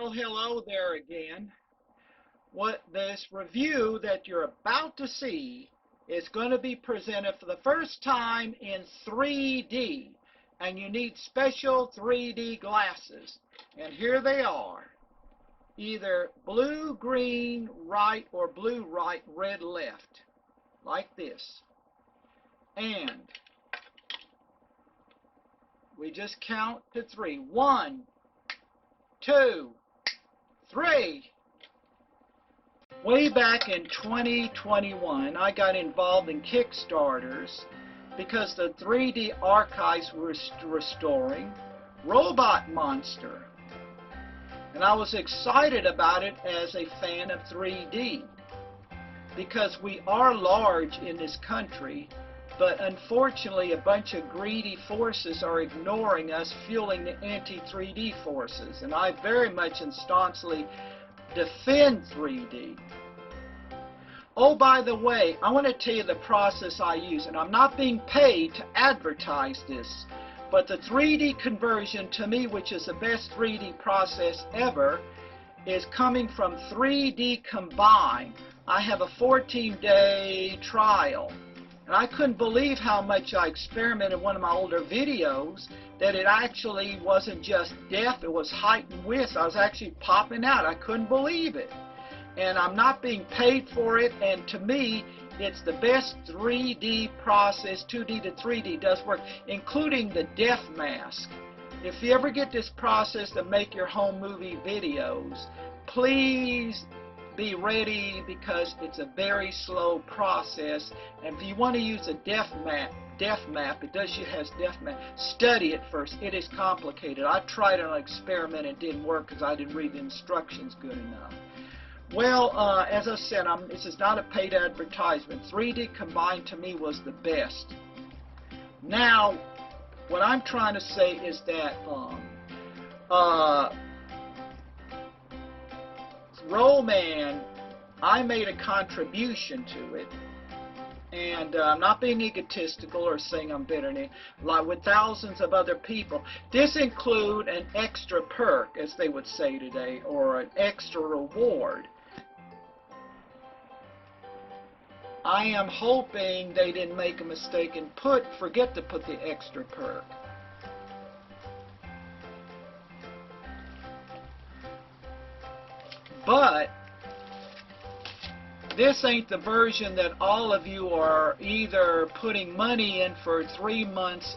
Well, hello there again. What this review that you're about to see is going to be presented for the first time in 3D, and you need special 3D glasses. And here they are, either blue, green, right, or blue, right, red, left, like this. And we just count to 3. 1, 2, 3. Way back in 2021, I got involved in Kickstarters because the 3D archives were restoring Robot Monster. And I was excited about it as a fan of 3D because we are large in this country, but unfortunately a bunch of greedy forces are ignoring us, fueling the anti-3D forces. And I very much and staunchly defend 3D. Oh, by the way, I want to tell you the process I use, and I'm not being paid to advertise this, but the 3D conversion to me, which is the best 3D process ever, is coming from 3D Combine. I have a 14-day trial, and I couldn't believe how much I experimented in one of my older videos, that it actually wasn't just depth, it was height and width. I was actually popping out. I couldn't believe it. And I'm not being paid for it, and to me, it's the best 3D process. 2D to 3D does work, including the depth mask. If you ever get this process to make your home movie videos, please be ready, because it's a very slow process. And if you want to use a depth map, it has depth map, study it first. It is complicated. I tried it on an experiment, it didn't work because I didn't read the instructions good enough. Well, as I said, this is not a paid advertisement. 3D Combined to me was the best. Now, what I'm trying to say is that Roman, I made a contribution to it, and I'm not being egotistical or saying I'm better than like with thousands of other people. This include an extra perk, as they would say today, or an extra reward. I am hoping they didn't make a mistake and forget to put the extra perk. But this ain't the version that all of you are either putting money in for 3 months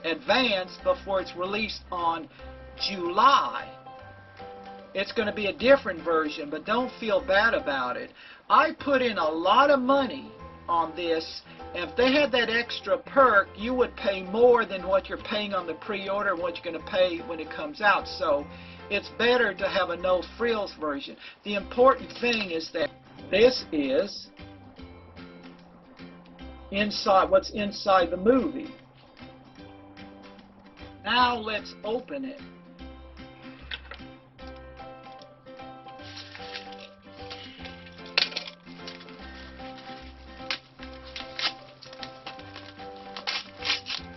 advance before it's released on July. It's going to be a different version, but don't feel bad about it. I put in a lot of money on this, and if they had that extra perk, you would pay more than what you're paying on the pre-order and what you're going to pay when it comes out. So it's better to have a no frills version. The important thing is that this is inside, what's inside the movie. Now let's open it.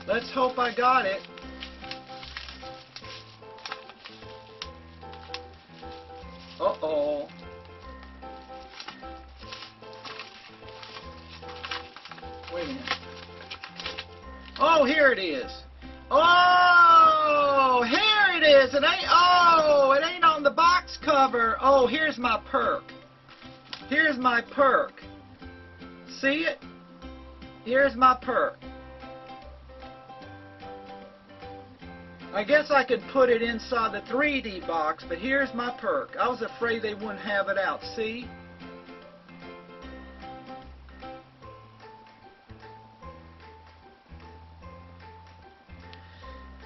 Let's hope I got it. Uh-oh. Wait a minute. Oh, here it is. Oh, here it is. It ain't on the box cover. Oh, here's my perk. Here's my perk. See it? Here's my perk. I guess I could put it inside the 3D box, but here's my perk. I was afraid they wouldn't have it out. See?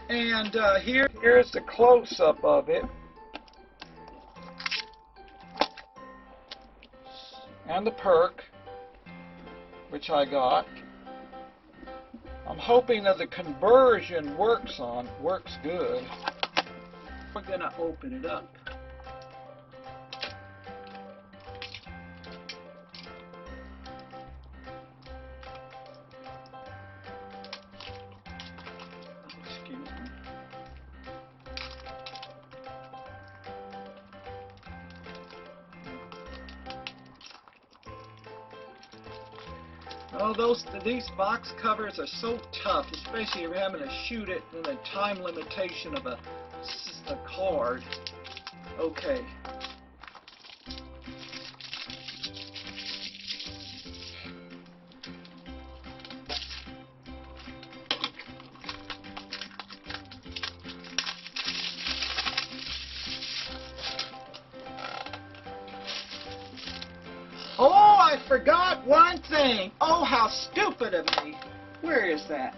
And here's the close-up of it. And the perk, which I got. I'm hoping that the conversion works good. We're going to open it up. Excuse me. Oh, these box covers are so tough, especially if you're having to shoot it in a time limitation of a card. Okay. Oh, I forgot one thing. Oh, how stupid of me. Where is that?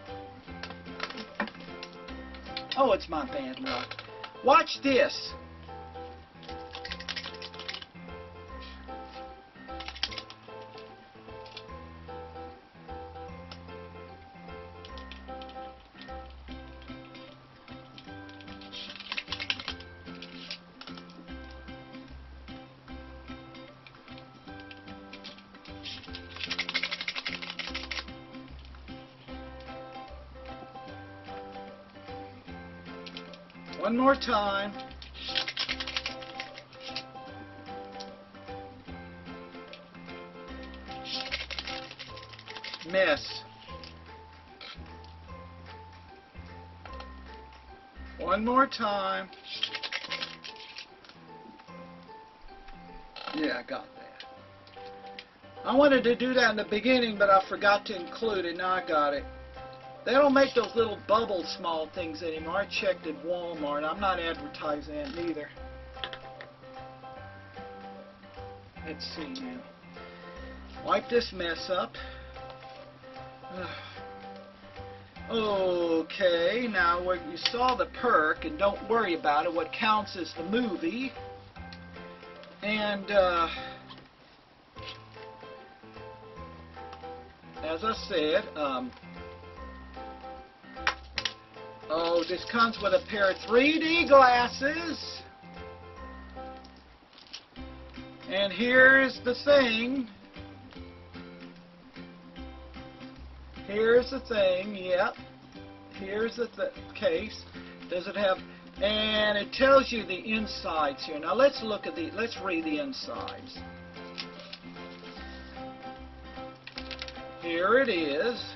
Oh, it's my bad luck. Watch this. One more time. Miss. One more time. Yeah, I got that. I wanted to do that in the beginning, but I forgot to include it. Now I got it. They don't make those little bubble small things anymore. I checked at Walmart. I'm not advertising it neither. Let's see now. Wipe this mess up. Okay, now where you saw the perk, and don't worry about it. What counts is the movie. And as I said, oh, this comes with a pair of 3D glasses. And here's the thing. Here's the thing, yep. Here's the case. Does it have, and it tells you the insides here. Now let's read the insides. Here it is.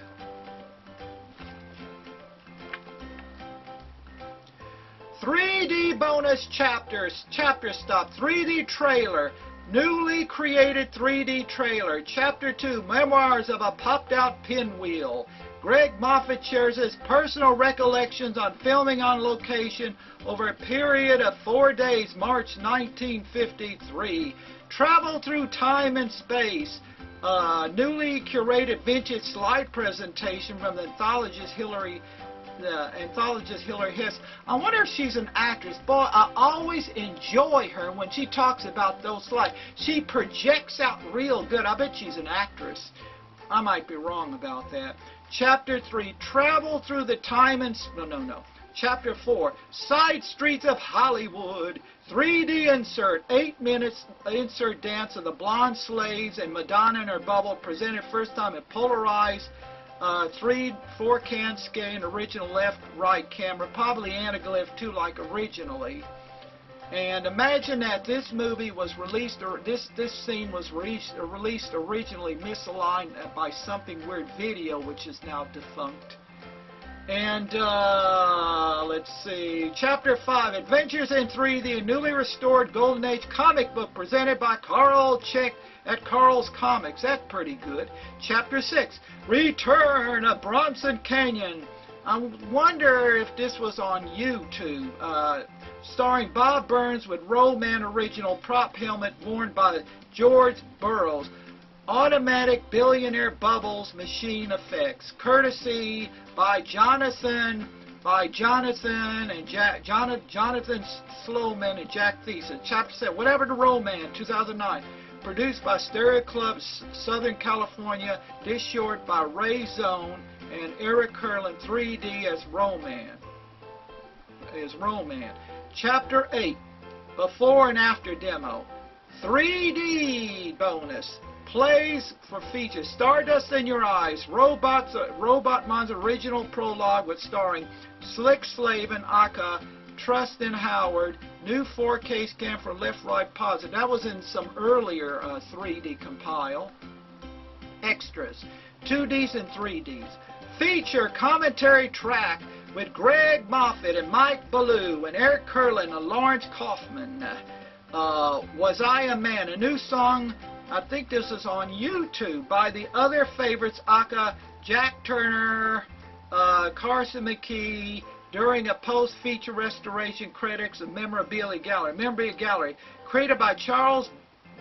"3D bonus chapters, chapter stop, 3D trailer, newly created 3D trailer, Chapter 2, Memoirs of a Popped-Out Pinwheel. Greg Moffat shares his personal recollections on filming on location over a period of 4 days, March 1953. Travel through time and space. Newly curated vintage slide presentation from the anthologist Hilary Hess. I wonder if she's an actress. Boy, I always enjoy her when she talks about those slides. She projects out real good. I bet she's an actress. I might be wrong about that. Chapter 3, Travel Through the Time and... No. Chapter 4, Side Streets of Hollywood. 3D insert. 8 minutes insert dance of the blonde slaves and Madonna in her bubble, presented first time in polarized 4-can scan, original left-right camera, probably anaglyph too, like originally. And imagine that this movie was released, or this scene was released originally misaligned by Something Weird Video, which is now defunct. And let's see, Chapter 5, Adventures in 3D, a newly restored Golden Age comic book presented by Carl Check at Carl's Comics. That's pretty good. Chapter 6, Return of Bronson Canyon. I wonder if this was on YouTube. Starring Bob Burns with Rollman original prop helmet worn by George Burroughs. Automatic billionaire bubbles machine effects. Courtesy by Jonathan and Jonathan Slowman and Jack Thiessen. Chapter 7, Whatever the Rollman, 2009. Produced by Stereo Club, Southern California. This short by Ray Zone and Eric Curlin, 3D as Rollman. Chapter 8, Before and After Demo. 3D bonus. Plays for features. Stardust in Your Eyes. Robotman's original prologue with starring Slick Slavin, Aka, Trustin Howard. New 4K scan for left, right, positive. That was in some earlier 3D compile. Extras. 2Ds and 3Ds. Feature commentary track with Greg Moffat and Mike Ballou and Eric Curlin and Lawrence Kaufman. Was I a Man? A new song, I think this is on YouTube, by the other favorites, aka Jack Turner, Carson McKee, during a post-feature restoration critics of Memorabilia Gallery. Memorabilia Gallery, created by Charles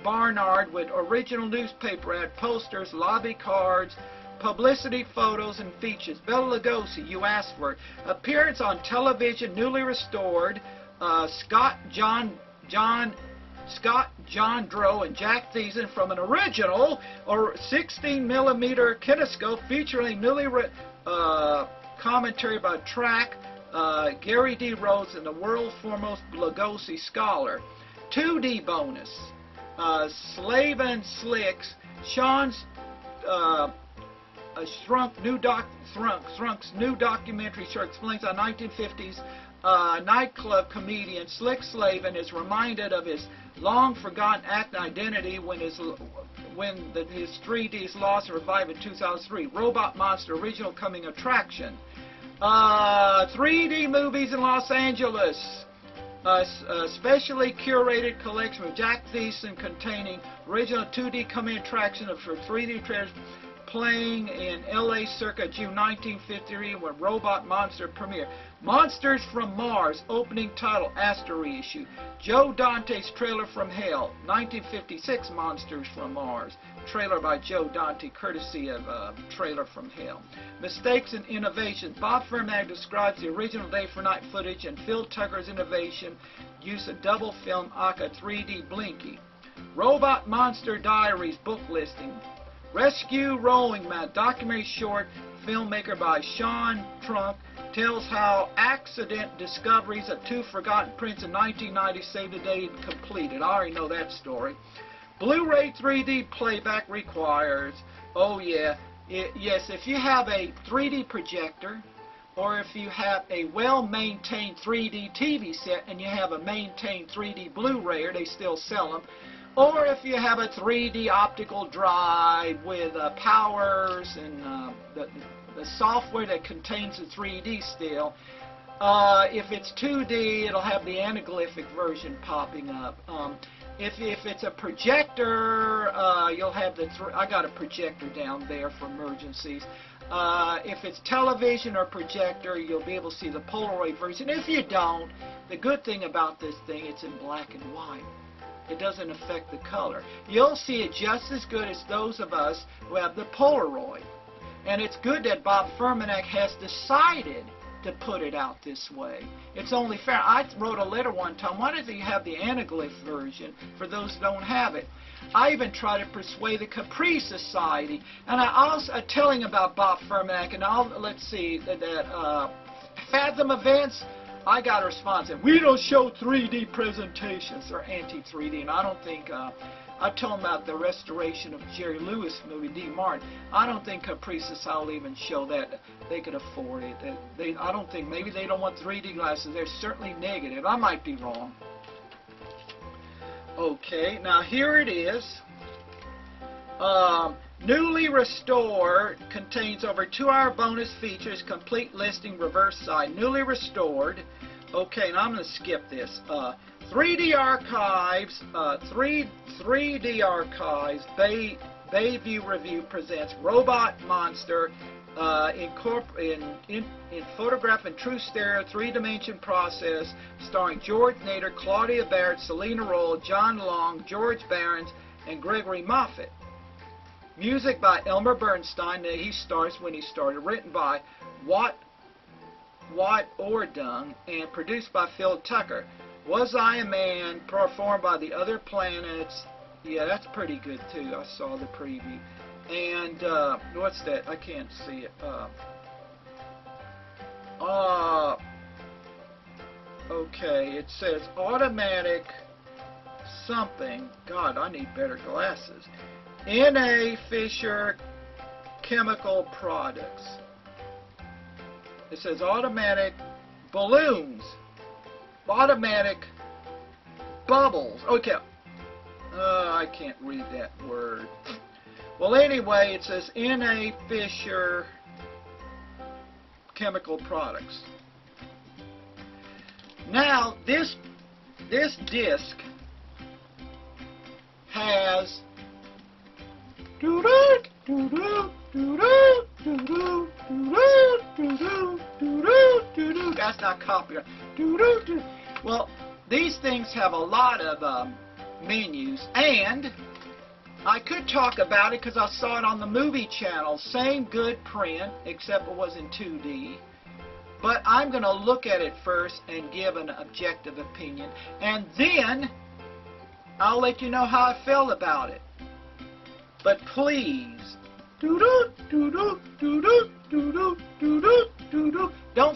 Barnard with original newspaper ad, posters, lobby cards, publicity photos, and features. Bela Lugosi, you asked for it. Appearance on television, newly restored. Scott John Drow and Jack Thiessen from an original or 16mm kinescope featuring newly commentary by track Gary D. Rhodes and the world's foremost Lugosi scholar. 2D bonus. Slavin Slicks, Sean's Thrunk's new documentary show explains how 1950s nightclub comedian Slick Slavin is reminded of his long-forgotten act identity when his 3Ds lost and revived in 2003. Robot Monster original coming attraction. 3D movies in Los Angeles. A specially curated collection of Jack Thiessen containing original 2D coming attraction of 3D trailers playing in LA circa June 1953 when Robot Monster premiered. Monsters from Mars, opening title, Astor reissue. Joe Dante's Trailer from Hell, 1956 Monsters from Mars. Trailer by Joe Dante, courtesy of Trailer from Hell. Mistakes and Innovations. Bob Furman describes the original Day for Night footage and Phil Tucker's innovation, use of double film aka 3D Blinky. Robot Monster Diaries book listing. Rescue Rolling Man, documentary short, filmmaker by Sean Trunk, tells how accident discoveries of two forgotten prints in 1990 saved the day and completed. I already know that story. Blu-ray 3D playback requires, oh yeah, yes, if you have a 3D projector or if you have a well-maintained 3D TV set and you have a maintained 3D Blu-rayer, they still sell them. Or if you have a 3D optical drive with powers and the software that contains the 3D still. If it's 2D, it'll have the anaglyphic version popping up. If it's a projector, you'll have I got a projector down there for emergencies. If it's television or projector, you'll be able to see the Polaroid version. If you don't, the good thing about this thing, it's in black and white. It doesn't affect the color. You'll see it just as good as those of us who have the Polaroid. And it's good that Bob Furmanek has decided to put it out this way. It's only fair. I wrote a letter one time, why doesn't he have the anaglyph version for those who don't have it? I even tried to persuade the Capri Society, and I also telling about Bob Furmanek, and let's see, that Fathom Events, I got a response that we don't show 3D presentations. They're anti-3D, and I don't think, I told them about the restoration of Jerry Lewis movie, D. Martin. I don't think Capri Society will even show that. They could afford it. I don't think, maybe they don't want 3D glasses. They're certainly negative. I might be wrong. Okay, now here it is. Newly restored, contains over 2-hour bonus features, complete listing, reverse side. Newly restored. Okay, now I'm going to skip this. 3D Archives, 3D Archives, Bayview Review presents Robot Monster in photograph and true stereo 3-dimension process, starring George Nader, Claudia Barrett, Selena Roll, John Long, George Barons, and Gregory Moffat. Music by Elmer Bernstein, he starts when he started, written by Watt Ordung, and produced by Phil Tucker. Was I a Man, performed by the Other Planets. Yeah, that's pretty good too. I saw the preview. And what's that? I can't see it. Okay, it says automatic something. God, I need better glasses. N.A. Fisher Chemical Products. It says automatic balloons. Automatic bubbles. Okay. I can't read that word. Well, anyway, it says N.A. Fisher Chemical Products. Now, this disc has that's not copyright. Well, these things have a lot of menus, and I could talk about it because I saw it on the movie channel. Same good print, except it was in 2D. But I'm going to look at it first and give an objective opinion. And then I'll let you know how I feel about it. But please, don't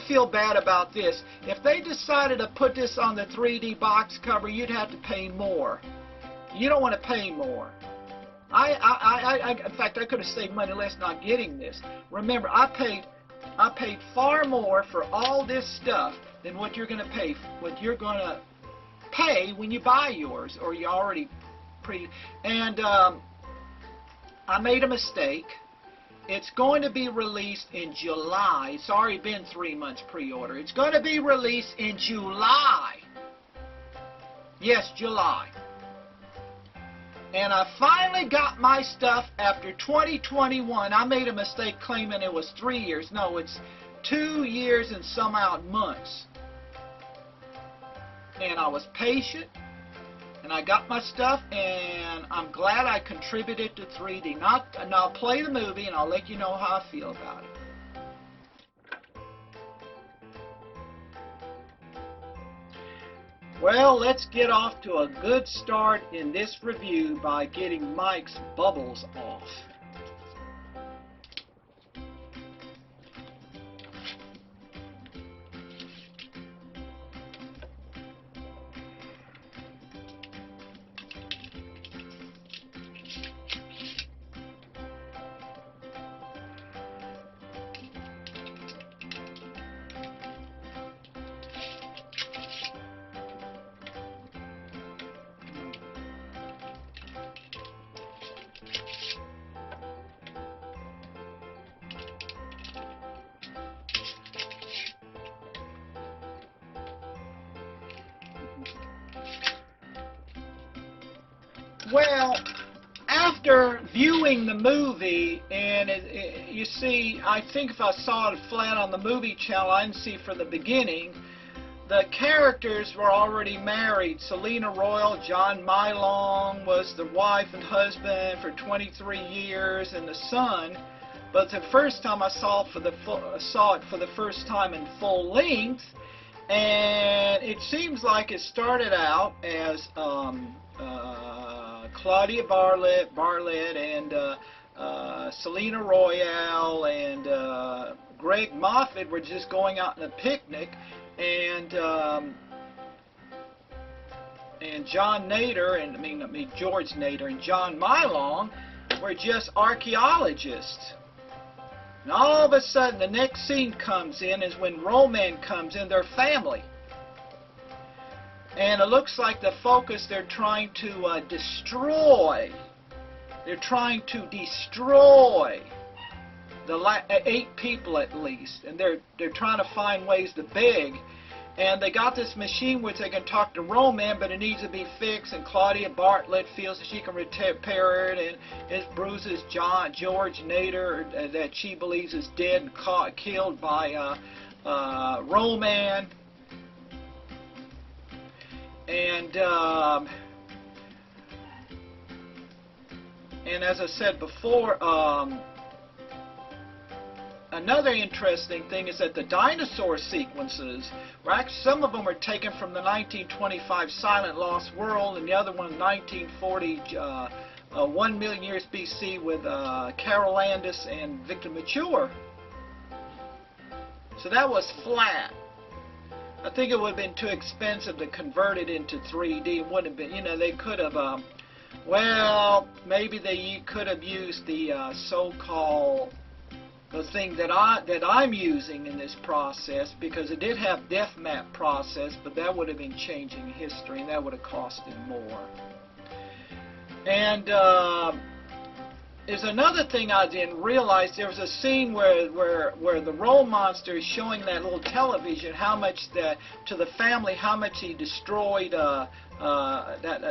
feel bad about this. If they decided to put this on the 3D box cover, you'd have to pay more. You don't want to pay more. In fact, I could have saved money less not getting this. Remember, I paid far more for all this stuff than what you're going to pay. What you're going to pay when you buy yours, or you already And I made a mistake. It's going to be released in July. It's already been 3 months pre-order. It's going to be released in July. Yes, July. And I finally got my stuff after 2021. I made a mistake claiming it was 3 years. No, it's 2 years and some odd months. And I was patient, and I got my stuff, and I'm glad I contributed to 3D. And I'll play the movie, and I'll let you know how I feel about it. Well, let's get off to a good start in this review by getting Mike's bubbles off. Well, after viewing the movie, and you see, I think if I saw it flat on the movie channel, I didn't see from the beginning, the characters were already married. Selena Royal, John Mylong was the wife and husband for 23 years, and the son. But the first time I saw it for the first time in full length, and it seems like it started out as Claudia Bartlett and Selena Royale and Greg Moffat were just going out on a picnic, and John Nader and George Nader and John Mylong were just archaeologists. And all of a sudden, the next scene comes in is when Roman comes in, their family. And it looks like the focus they're trying to destroy. They're trying to destroy the 8 people at least, and they're trying to find ways to beg. And they got this machine which they can talk to Roman, but it needs to be fixed. And Claudia Bartlett feels that she can repair it, and it bruises George Nader that she believes is dead and killed by Roman. And as I said before, another interesting thing is that the dinosaur sequences were actually, some of them were taken from the 1925 Silent Lost World, and the other one 1940 1 million years BC with Carol Landis and Victor Mature. So that was flat. I think it would have been too expensive to convert it into 3D. It wouldn't have been, they could have, well, maybe they could have used the so-called, the thing that I'm using in this process, because it did have depth map process, but that would have been changing history, and that would have costed more. And is another thing I didn't realize. There was a scene where the role monster is showing that little television how much to the family how much he destroyed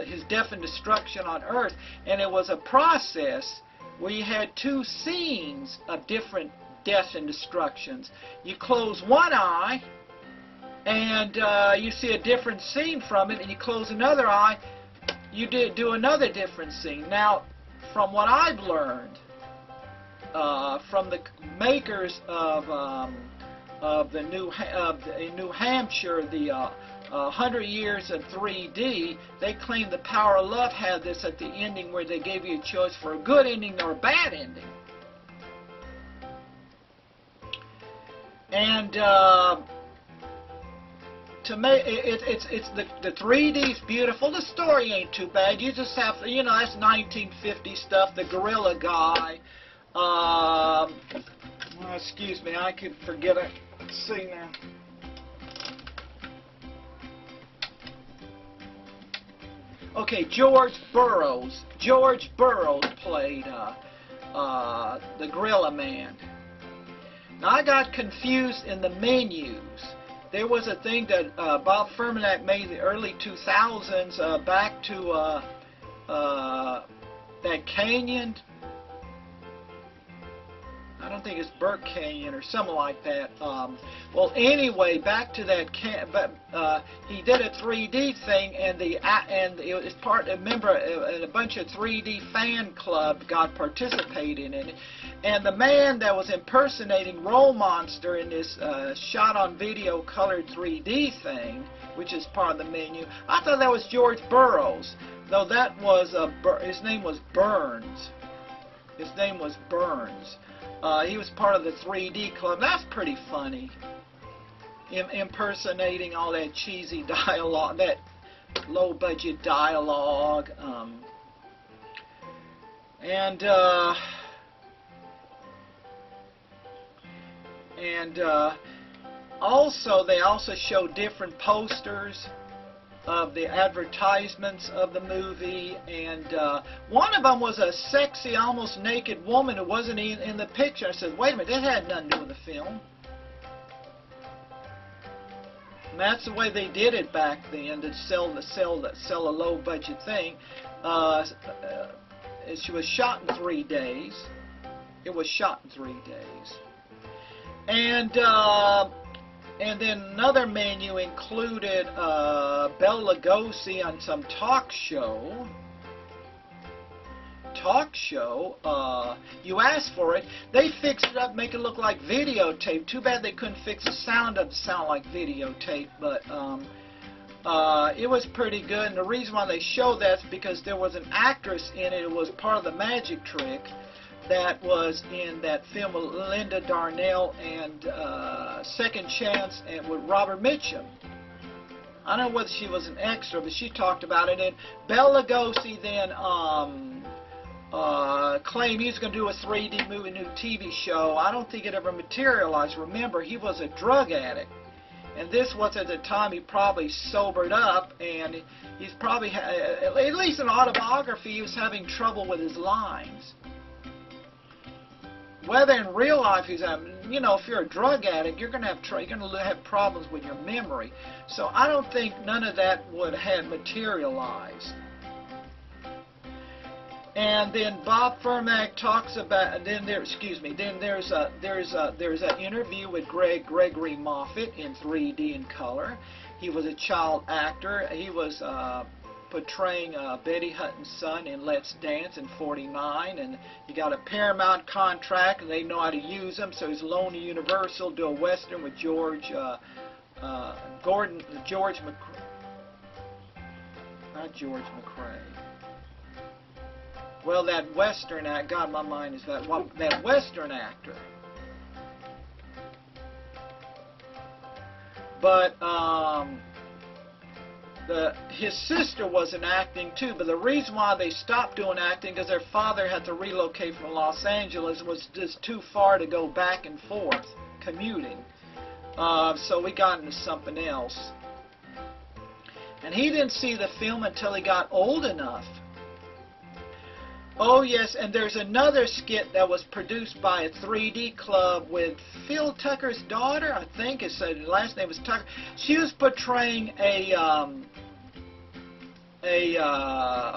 his death and destruction on Earth, and it was a process where you had two scenes of different deaths and destructions. You close one eye and you see a different scene from it, and you close another eye, you do another different scene. Now, from what I've learned from the makers of the New Hampshire, the 100 Years of 3D, they claim the Power of Love had this at the ending where they gave you a choice for a good ending or a bad ending. And to make it's the 3D is beautiful. The story ain't too bad. You just have to, that's 1950 stuff. The gorilla guy. Excuse me, I could forget it. Let's see now. Okay, George Burroughs. George Burroughs played the Gorilla Man. Now I got confused in the menus. There was a thing that Bob Furmanek made in the early 2000s back to that Canyon. I don't think it's Burke Canyon or something like that. Well, anyway, back to that. He did a 3D thing, and it was part. Remember, a bunch of 3D fan club got participating in it. And the man that was impersonating Role Monster in this shot on video colored 3D thing, which is part of the menu, I thought that was George Burroughs, though that was his name was Burns. His name was Burns. He was part of the 3D club. That's pretty funny. Impersonating all that cheesy dialogue, that low-budget dialogue, and also they also show different posters of the advertisements of the movie, and one of them was a sexy, almost naked woman who wasn't in the picture. I said, wait a minute, that had nothing to do with the film. And that's the way they did it back then, to sell a low-budget thing. She was shot in 3 days. It was shot in 3 days. And then another menu included Bela Lugosi on some talk show. You asked for it. They fixed it up, make it look like videotape. Too bad they couldn't fix the sound up to sound like videotape, but it was pretty good. And the reason why they showed that is because there was an actress in it. It was part of the magic trick that was in that film with Linda Darnell and Second Chance and with Robert Mitchum. I don't know whether she was an extra, but she talked about it. And Bela Lugosi then claimed he was going to do a 3D movie, new TV show. I don't think it ever materialized. Remember, he was a drug addict. And this was at the time he probably sobered up, and he's probably, at least in autobiography, he was having trouble with his lines. Whether in real life he's having, if you're a drug addict, you're going to have problems with your memory. So I don't think none of that would have materialized. And then Bob Furmanek talks about, there's an interview with Gregory Moffat in 3D and color. He was a child actor. He was portraying Betty Hutton's son in Let's Dance in '49, and he got a Paramount contract, and they know how to use him, so he's loaned to Universal, do a Western with George McCrae. Well, that Western act, God, my mind is that Western actor. But his sister wasn't acting too, but the reason why they stopped doing acting because their father had to relocate from Los Angeles. It was just too far to go back and forth commuting. So we got into something else. And he didn't see the film until he got old enough. Oh yes, and there's another skit that was produced by a 3D club with Phil Tucker's daughter, I think. His last name was Tucker. She was portraying a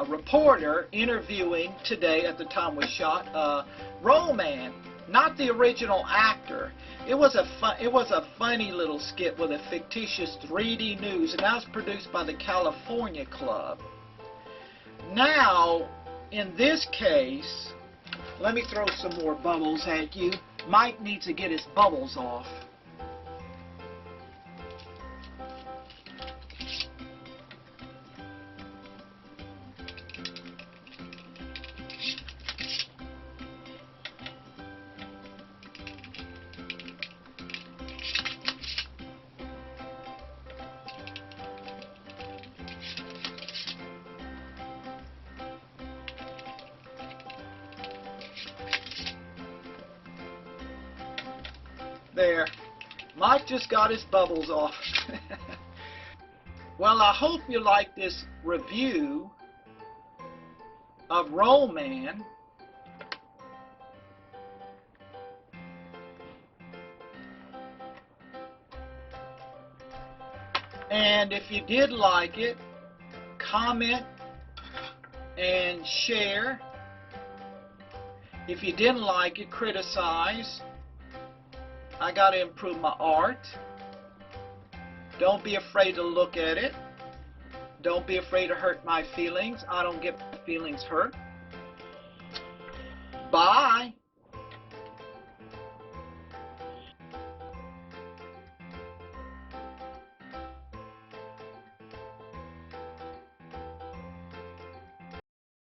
reporter interviewing today, at the time we shot, Rollman, not the original actor. It was a funny little skit with a fictitious 3D news, and that was produced by the California Club. Now, in this case, let me throw some more bubbles at you. Mike needs to get his bubbles off. There. Mike just got his bubbles off. Well, I hope you like this review of Rollman. And if you did like it, comment and share. If you didn't like it, criticize. I got to improve my art. Don't be afraid to look at it. Don't be afraid to hurt my feelings. I don't get my feelings hurt. Bye.